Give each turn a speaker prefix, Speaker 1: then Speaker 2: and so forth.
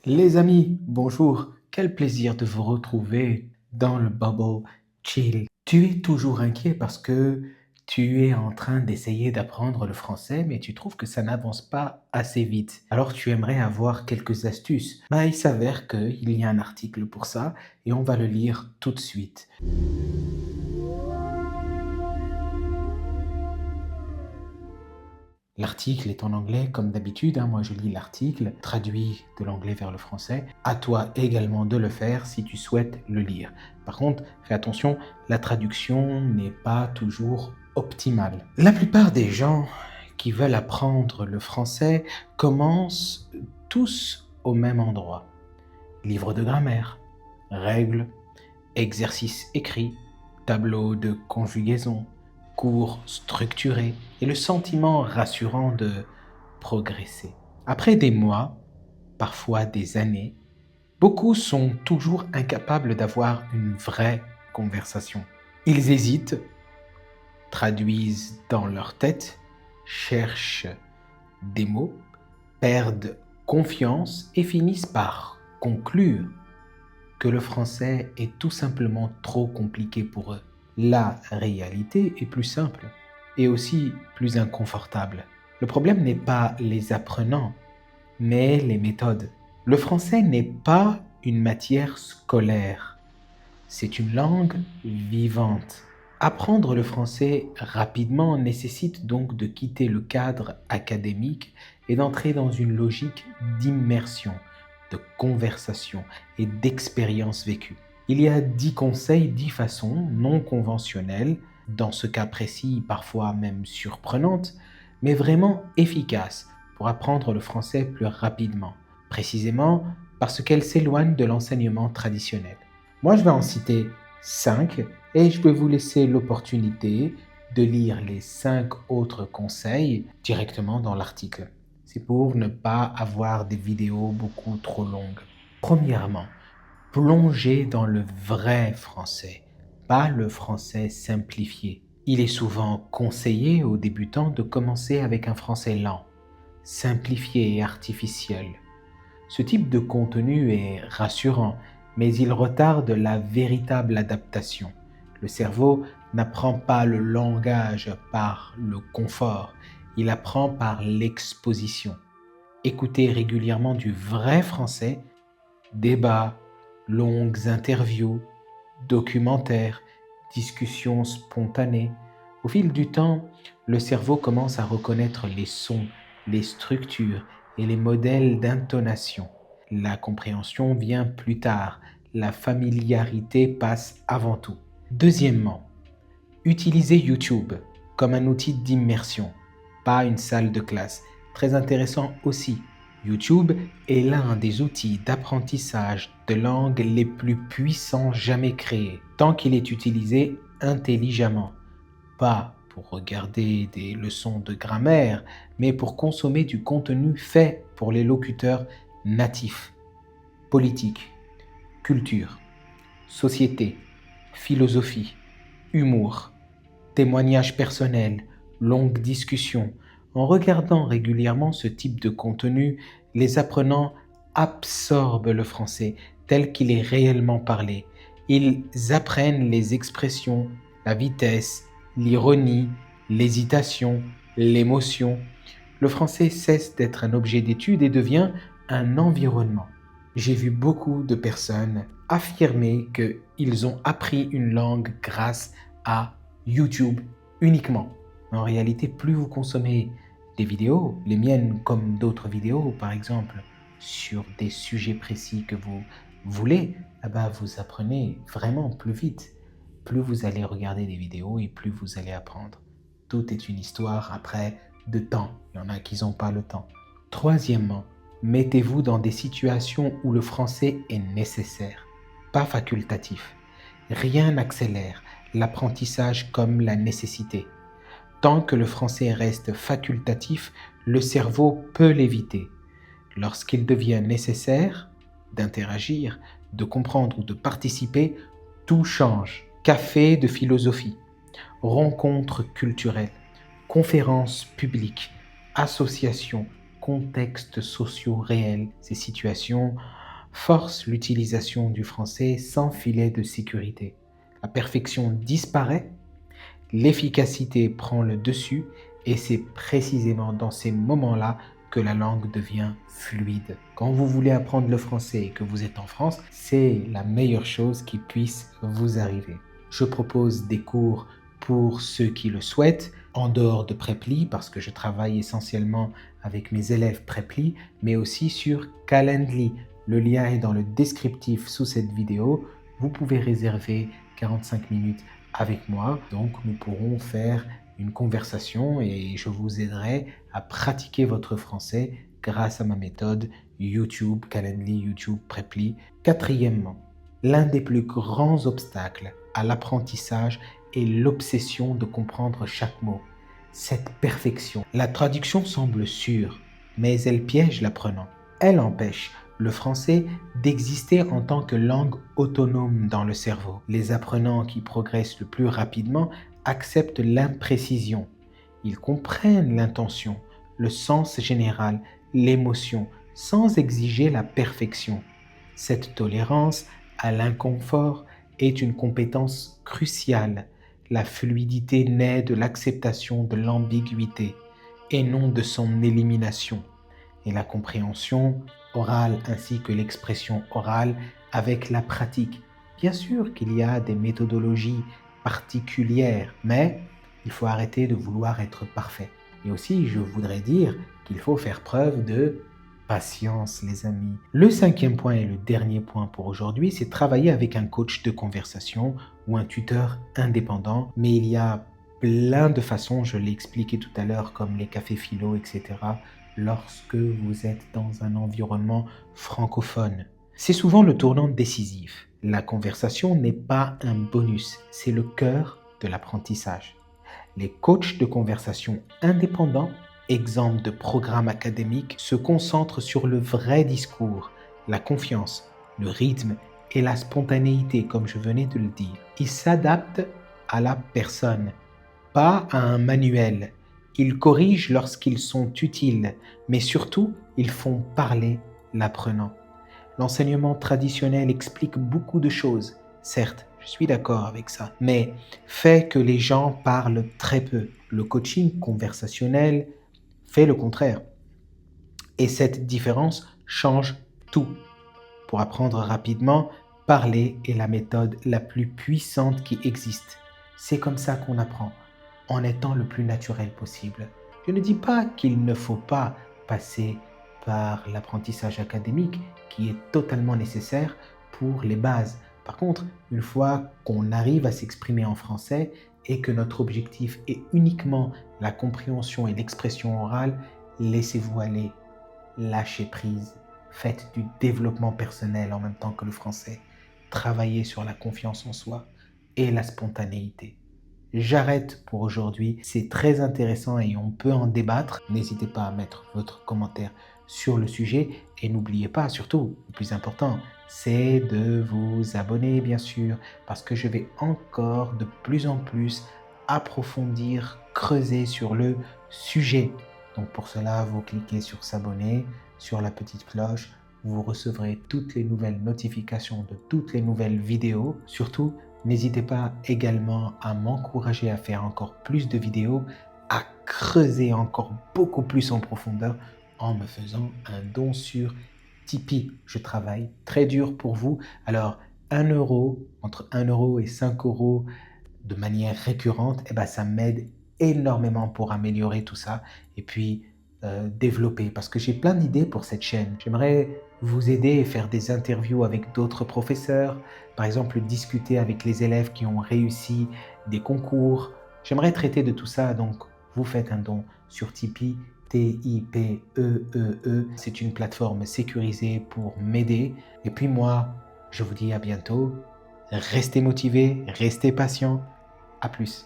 Speaker 1: Les amis, bonjour. Quel plaisir de vous retrouver dans le bubble chill. Tu es toujours inquiet parce que tu es en train d'essayer d'apprendre le français, mais tu trouves que ça n'avance pas assez vite. Alors tu aimerais avoir quelques astuces. Il s'avère qu'il y a un article pour ça et on va le lire tout de suite. L'article est en anglais comme d'habitude, moi je lis l'article, traduit de l'anglais vers le français. À toi également de le faire si tu souhaites le lire. Par contre, fais attention, la traduction n'est pas toujours optimale. La plupart des gens qui veulent apprendre le français commencent tous au même endroit. Livre de grammaire, règles, exercices écrits, tableau de conjugaison, cours structurés et le sentiment rassurant de progresser. Après des mois, parfois des années, beaucoup sont toujours incapables d'avoir une vraie conversation. Ils hésitent, traduisent dans leur tête, cherchent des mots, perdent confiance et finissent par conclure que le français est tout simplement trop compliqué pour eux. La réalité est plus simple et aussi plus inconfortable. Le problème n'est pas les apprenants, mais les méthodes. Le français n'est pas une matière scolaire, c'est une langue vivante. Apprendre le français rapidement nécessite donc de quitter le cadre académique et d'entrer dans une logique d'immersion, de conversation et d'expérience vécue. Il y a 10 conseils, 10 façons non conventionnelles, dans ce cas précis parfois même surprenantes, mais vraiment efficaces pour apprendre le français plus rapidement, précisément parce qu'elles s'éloignent de l'enseignement traditionnel. Moi, je vais en citer 5 et je vais vous laisser l'opportunité de lire les 5 autres conseils directement dans l'article. C'est pour ne pas avoir des vidéos beaucoup trop longues. Premièrement, plongez dans le vrai français, pas le français simplifié. Il est souvent conseillé aux débutants de commencer avec un français lent, simplifié et artificiel. Ce type de contenu est rassurant, mais il retarde la véritable adaptation. Le cerveau n'apprend pas le langage par le confort, il apprend par l'exposition. Écoutez régulièrement du vrai français, débats, longues interviews, documentaires, discussions spontanées. Au fil du temps, le cerveau commence à reconnaître les sons, les structures et les modèles d'intonation. La compréhension vient plus tard, la familiarité passe avant tout. Deuxièmement, utilisez YouTube comme un outil d'immersion, pas une salle de classe. Très intéressant aussi. YouTube est l'un des outils d'apprentissage de langue les plus puissants jamais créés, tant qu'il est utilisé intelligemment, pas pour regarder des leçons de grammaire, mais pour consommer du contenu fait pour les locuteurs natifs. Politique, culture, société, philosophie, humour, témoignages personnels, longues discussions. En regardant régulièrement ce type de contenu, les apprenants absorbent le français tel qu'il est réellement parlé. Ils apprennent les expressions, la vitesse, l'ironie, l'hésitation, l'émotion. Le français cesse d'être un objet d'étude et devient un environnement. J'ai vu beaucoup de personnes affirmer qu'ils ont appris une langue grâce à YouTube uniquement. En réalité, plus vous consommez des vidéos, les miennes comme d'autres vidéos par exemple, sur des sujets précis que vous voulez, vous apprenez vraiment plus vite. Plus vous allez regarder des vidéos et plus vous allez apprendre. Tout est une histoire après de temps. Il y en a qui n'ont pas le temps. Troisièmement, mettez-vous dans des situations où le français est nécessaire, pas facultatif. Rien n'accélère l'apprentissage comme la nécessité. Tant que le français reste facultatif, le cerveau peut l'éviter. Lorsqu'il devient nécessaire d'interagir, de comprendre ou de participer, tout change. Café de philosophie, rencontres culturelles, conférences publiques, associations, contextes sociaux réels. Ces situations force l'utilisation du français sans filet de sécurité. La perfection disparaît, l'efficacité prend le dessus et c'est précisément dans ces moments-là que la langue devient fluide. Quand vous voulez apprendre le français et que vous êtes en France, c'est la meilleure chose qui puisse vous arriver. Je propose des cours pour ceux qui le souhaitent, en dehors de Preply, parce que je travaille essentiellement avec mes élèves Preply, mais aussi sur Calendly. Le lien est dans le descriptif sous cette vidéo. Vous pouvez réserver 45 minutes avec moi, donc nous pourrons faire une conversation et je vous aiderai à pratiquer votre français grâce à ma méthode YouTube, Calendly, YouTube, Preply. Quatrièmement, l'un des plus grands obstacles à l'apprentissage est l'obsession de comprendre chaque mot, cette perfection. La traduction semble sûre, mais elle piège l'apprenant. Elle empêche le français d'exister en tant que langue autonome dans le cerveau. Les apprenants qui progressent le plus rapidement acceptent l'imprécision. Ils comprennent l'intention, le sens général, l'émotion, sans exiger la perfection. Cette tolérance à l'inconfort est une compétence cruciale. La fluidité naît de l'acceptation de l'ambiguïté et non de son élimination. Et la compréhension orale ainsi que l'expression orale avec la pratique. Bien sûr qu'il y a des méthodologies particulières, mais il faut arrêter de vouloir être parfait. Et aussi, je voudrais dire qu'il faut faire preuve de patience, les amis. Le cinquième point et le dernier point pour aujourd'hui, c'est travailler avec un coach de conversation ou un tuteur indépendant. Mais il y a plein de façons, je l'ai expliqué tout à l'heure, comme les cafés philo, etc., lorsque vous êtes dans un environnement francophone. C'est souvent le tournant décisif. La conversation n'est pas un bonus, c'est le cœur de l'apprentissage. Les coachs de conversation indépendants, exemple de programme académique, se concentrent sur le vrai discours, la confiance, le rythme et la spontanéité, comme je venais de le dire. Ils s'adaptent à la personne, pas à un manuel. Ils corrigent lorsqu'ils sont utiles, mais surtout, ils font parler l'apprenant. L'enseignement traditionnel explique beaucoup de choses, certes, je suis d'accord avec ça, mais fait que les gens parlent très peu. Le coaching conversationnel fait le contraire. Et cette différence change tout. Pour apprendre rapidement, parler est la méthode la plus puissante qui existe. C'est comme ça qu'on apprend, en étant le plus naturel possible. Je ne dis pas qu'il ne faut pas passer par l'apprentissage académique qui est totalement nécessaire pour les bases. Par contre, une fois qu'on arrive à s'exprimer en français et que notre objectif est uniquement la compréhension et l'expression orale, laissez-vous aller, lâchez prise, faites du développement personnel en même temps que le français, travaillez sur la confiance en soi et la spontanéité. J'arrête pour aujourd'hui, c'est très intéressant et on peut en débattre. N'hésitez pas à mettre votre commentaire sur le sujet et n'oubliez pas, surtout, le plus important, c'est de vous abonner bien sûr, parce que je vais encore de plus en plus approfondir, creuser sur le sujet. Donc pour cela, vous cliquez sur s'abonner, sur la petite cloche, vous recevrez toutes les nouvelles notifications de toutes les nouvelles vidéos. Surtout, n'hésitez pas également à m'encourager à faire encore plus de vidéos, à creuser encore beaucoup plus en profondeur en me faisant un don sur Tipeee. Je travaille très dur pour vous. Alors, 1 euro, entre 1 euro et 5 euros de manière récurrente, ça m'aide énormément pour améliorer tout ça et puis développer. Parce que j'ai plein d'idées pour cette chaîne. J'aimerais vous aider et faire des interviews avec d'autres professeurs. Par exemple, discuter avec les élèves qui ont réussi des concours. J'aimerais traiter de tout ça, donc vous faites un don sur Tipeee. T-I-P-E-E-E. C'est une plateforme sécurisée pour m'aider. Et puis moi, je vous dis à bientôt. Restez motivés, restez patients. À plus.